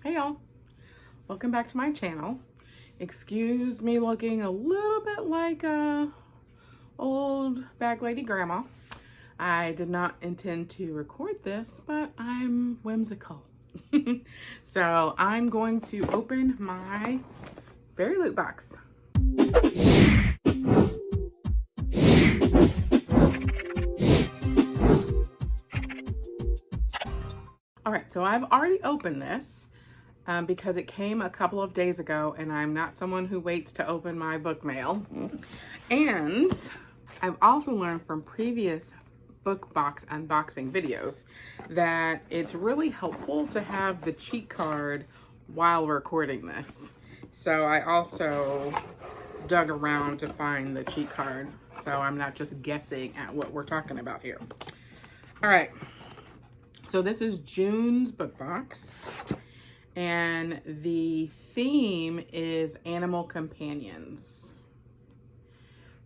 Hey y'all, welcome back to my channel. Excuse me looking a little bit like a old bag lady grandma. I did not intend to record this, but I'm whimsical. So I'm going to open my Fairyloot box. All right, so I've already opened this. Because it came a couple of days ago and I'm not someone who waits to open my book mail. And I've also learned from previous book box unboxing videos that it's really helpful to have the cheat card while recording this. So I also dug around to find the cheat card, so I'm not just guessing at what we're talking about here. All right, so this is June's book box. And the theme is animal companions.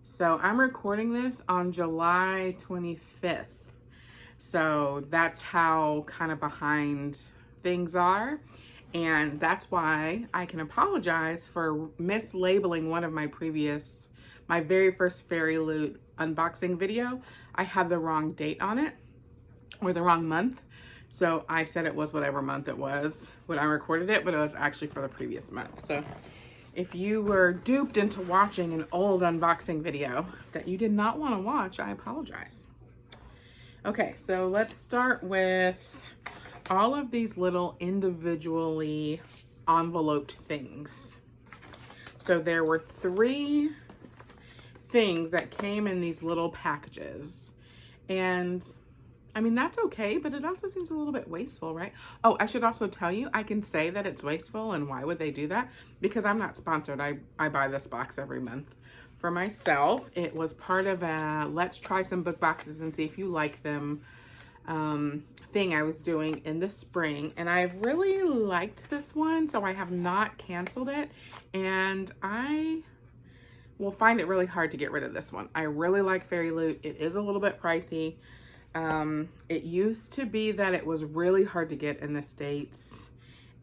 So I'm recording this on July 25th. So that's how kind of behind things are. And that's why I can apologize for mislabeling one of my very first Fairyloot unboxing video. I had the wrong date on it, or the wrong month. So I said it was whatever month it was when I recorded it, but it was actually for the previous month. So if you were duped into watching an old unboxing video that you did not want to watch, I apologize. Okay, so let's start with all of these little individually enveloped things. So there were 3 things that came in these little packages. And I mean, that's okay, but it also seems a little bit wasteful, right? Oh, I should also tell you, I can say that it's wasteful, and why would they do that? Because I'm not sponsored. I buy this box every month for myself. It was part of a let's try some book boxes and see if you like them thing I was doing in the spring. And I really liked this one, so I have not canceled it. And I will find it really hard to get rid of this one. I really like Fairyloot. It is a little bit pricey. It used to be that it was really hard to get in the States,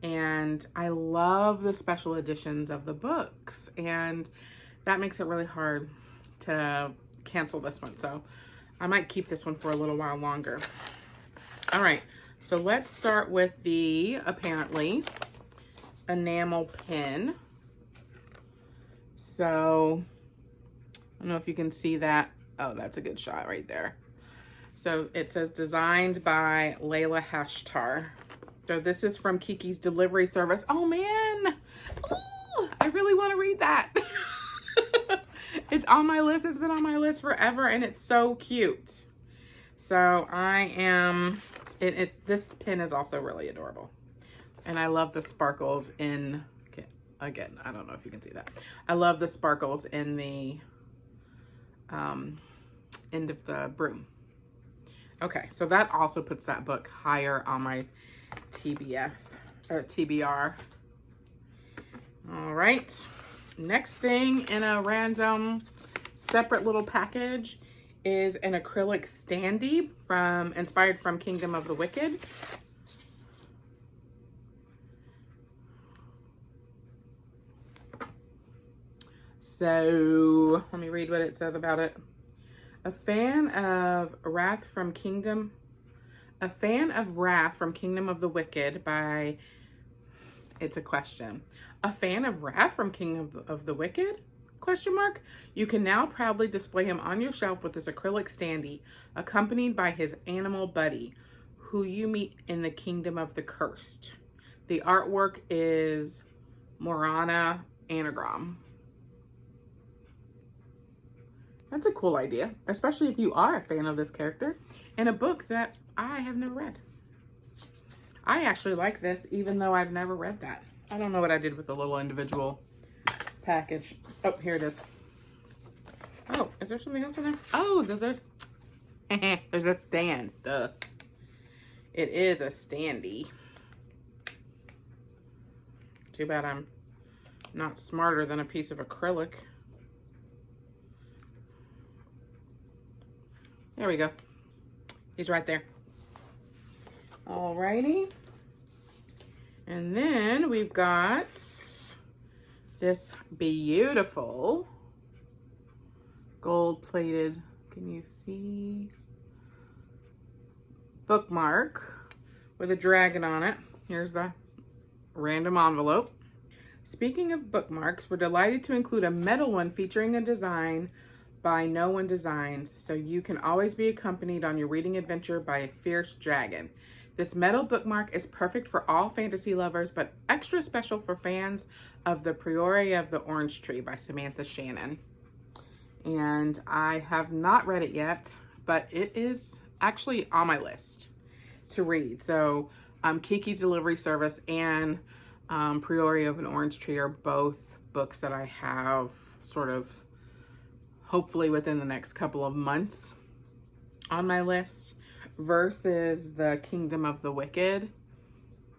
and I love the special editions of the books, and that makes it really hard to cancel this one. So I might keep this one for a little while longer. All right, so let's start with the apparently Enamel Pin. So I don't know if you can see that. Oh, that's a good shot right there. So it says designed by Layla Hashtar. So this is from Kiki's delivery service. Oh man, ooh, I really want to read that. It's on my list. It's been on my list forever, and it's so cute. So this pin is also really adorable. And I love the sparkles in, again, I don't know if you can see that. I love the sparkles in the end of the broom. Okay, so that also puts that book higher on my TBR. All right, next thing in a random separate little package is an Acrylic Standee inspired from Kingdom of the Wicked. So let me read what it says about it. A fan of Wrath from Kingdom of the Wicked by, it's a question. A fan of Wrath from Kingdom of the Wicked? Question mark. You can now proudly display him on your shelf with his acrylic standee, accompanied by his animal buddy, who you meet in the Kingdom of the Cursed. The artwork is Morana Anagram. That's a cool idea, especially if you are a fan of this character in a book that I have never read. I actually like this, even though I've never read that. I don't know what I did with the little individual package. Oh, here it is. Oh, is there something else in there? Oh, there's a stand. Duh. It is a standee. Too bad I'm not smarter than a piece of acrylic. There we go. He's right there. Alrighty. And then we've got this beautiful gold-plated, can you see? Bookmark with a dragon on it. Here's the random envelope. Speaking of bookmarks, we're delighted to include a metal one featuring a design by No One Designs, so you can always be accompanied on your reading adventure by a fierce dragon. This metal bookmark is perfect for all fantasy lovers, but extra special for fans of The Priory of the Orange Tree by Samantha Shannon. And I have not read it yet, but it is actually on my list to read. So Kiki's Delivery Service and Priory of an Orange Tree are both books that I have sort of hopefully within the next couple of months on my list, versus The Kingdom of the Wicked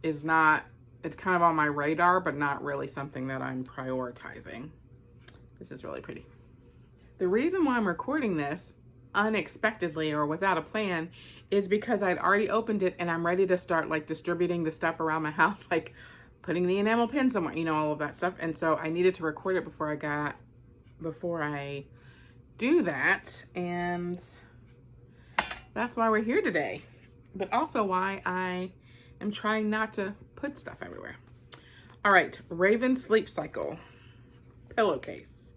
is not, it's kind of on my radar, but not really something that I'm prioritizing. This is really pretty. The reason why I'm recording this unexpectedly or without a plan is because I'd already opened it and I'm ready to start like distributing the stuff around my house, like putting the enamel pin somewhere, you know, all of that stuff. And so I needed to record it before I do that. And that's why we're here today, but also why I am trying not to put stuff everywhere. All right, Raven Sleep Cycle Pillowcase.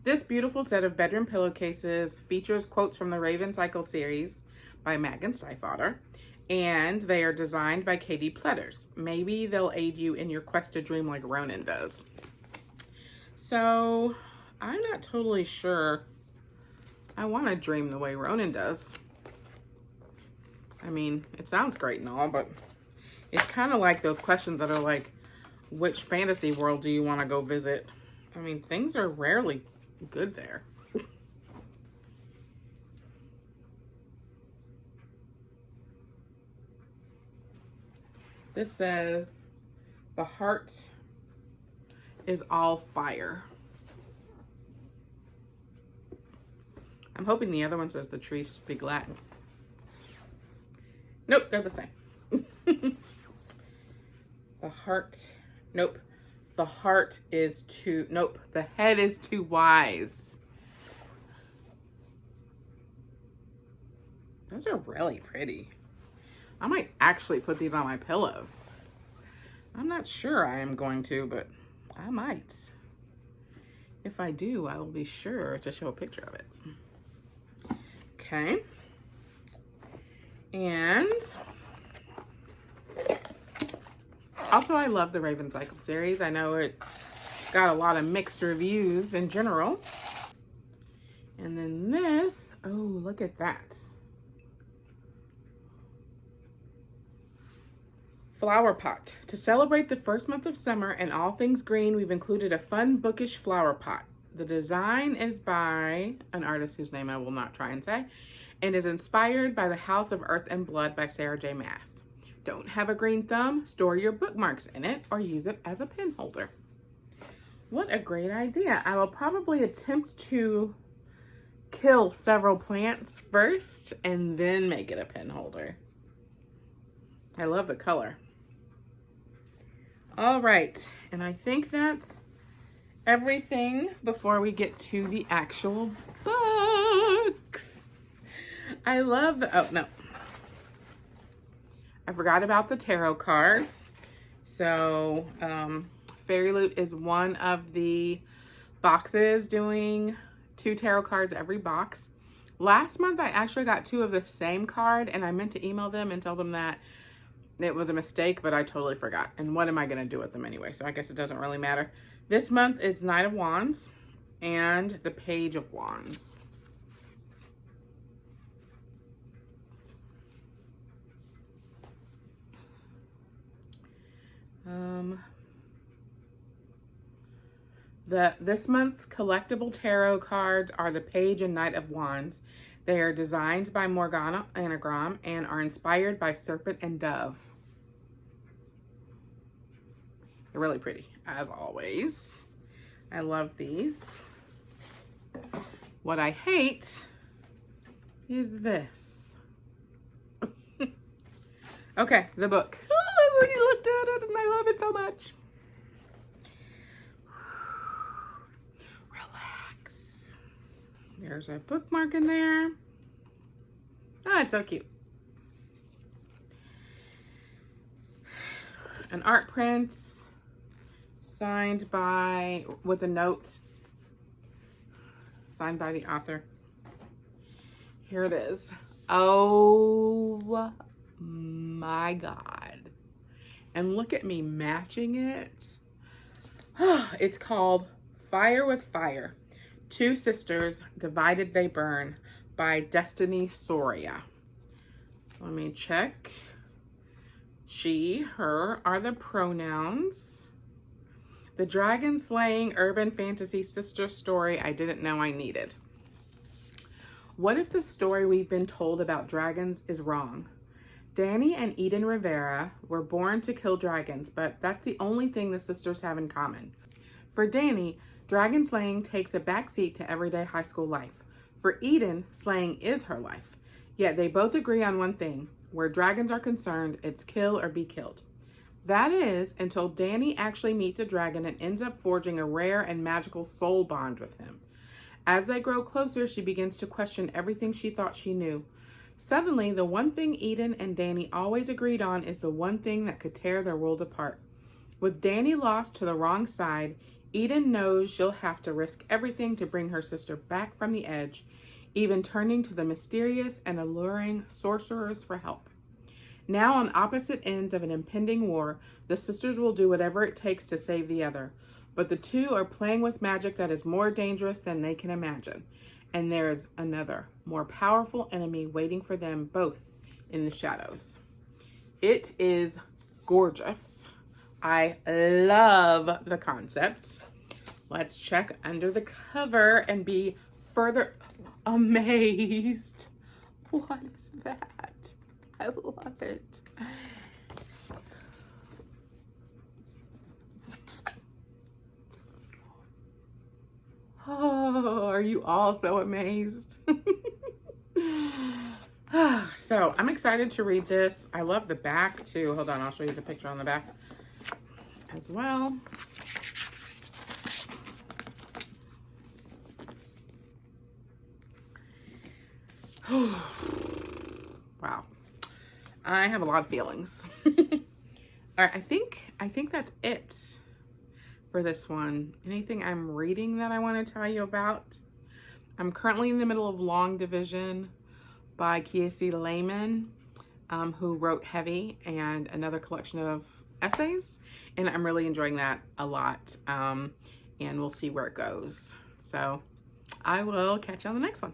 This beautiful set of bedroom pillowcases features quotes from the Raven Cycle series by Megan Stiefvater, and they are designed by Katie Pletters. Maybe they'll aid you in your quest to dream like Ronan does. So I'm not totally sure I want to dream the way Ronan does. I mean, it sounds great and all, but it's kind of like those questions that are like, which fantasy world do you want to go visit? I mean, things are rarely good there. This says, the heart is all fire. I'm hoping the other one says the trees speak Latin. Nope, they're the same. The heart, nope. The heart is too, nope. The head is too wise. Those are really pretty. I might actually put these on my pillows. I'm not sure I am going to, but I might. If I do, I will be sure to show a picture of it. Okay. And also, I love the Raven Cycle series. I know it got a lot of mixed reviews in general. And then this, oh, look at that. Flower pot. To celebrate the first month of summer and all things green, we've included a fun bookish flower pot. The design is by an artist whose name I will not try and say, and is inspired by The House of Earth and Blood by Sarah J. Maas. Don't have a green thumb? Store your bookmarks in it or use it as a pen holder. What a great idea. I will probably attempt to kill several plants first and then make it a pen holder. I love the color. All right, and I think that's everything before we get to the actual books. I love the, oh no. I forgot about the tarot cards. So, Fairyloot is one of the boxes doing 2 tarot cards every box. Last month, I actually got 2 of the same card, and I meant to email them and tell them that it was a mistake, but I totally forgot. And what am I going to do with them anyway? So I guess it doesn't really matter. This month is Knight of Wands and the Page of Wands. This month's collectible tarot cards are the Page and Knight of Wands. They are designed by Morgana Anagram and are inspired by Serpent and Dove. They're really pretty, as always. I love these. What I hate is this. Okay, the book. Oh, I already looked at it and I love it so much. Relax. There's a bookmark in there. Oh, it's so cute. An art print signed by, with a note, signed by the author. Here it is. Oh my God. And look at me matching it. It's called Fire with Fire. Two Sisters, Divided They Burn by Destiny Soria. Let me check. She, her are the pronouns. The dragon slaying urban fantasy sister story I didn't know I needed. What if the story we've been told about dragons is wrong? Danny and Eden Rivera were born to kill dragons, but that's the only thing the sisters have in common. For Danny, dragon slaying takes a backseat to everyday high school life. For Eden, slaying is her life. Yet they both agree on one thing. Where dragons are concerned, it's kill or be killed. That is, until Danny actually meets a dragon and ends up forging a rare and magical soul bond with him. As they grow closer, she begins to question everything she thought she knew. Suddenly, the one thing Eden and Danny always agreed on is the one thing that could tear their world apart. With Danny lost to the wrong side, Eden knows she'll have to risk everything to bring her sister back from the edge, even turning to the mysterious and alluring sorcerers for help. Now on opposite ends of an impending war, the sisters will do whatever it takes to save the other. But the two are playing with magic that is more dangerous than they can imagine. And there is another, more powerful enemy waiting for them both in the shadows. It is gorgeous. I love the concept. Let's check under the cover and be further amazed. What is that? I love it. Oh, are you all so amazed? So I'm excited to read this. I love the back too. Hold on, I'll show you the picture on the back as well. Wow. I have a lot of feelings. All right, I think that's it for this one. Anything I'm reading that I want to tell you about? I'm currently in the middle of Long Division by Kiese Layman, who wrote Heavy and another collection of essays, and I'm really enjoying that a lot, and we'll see where it goes. So I will catch you on the next one.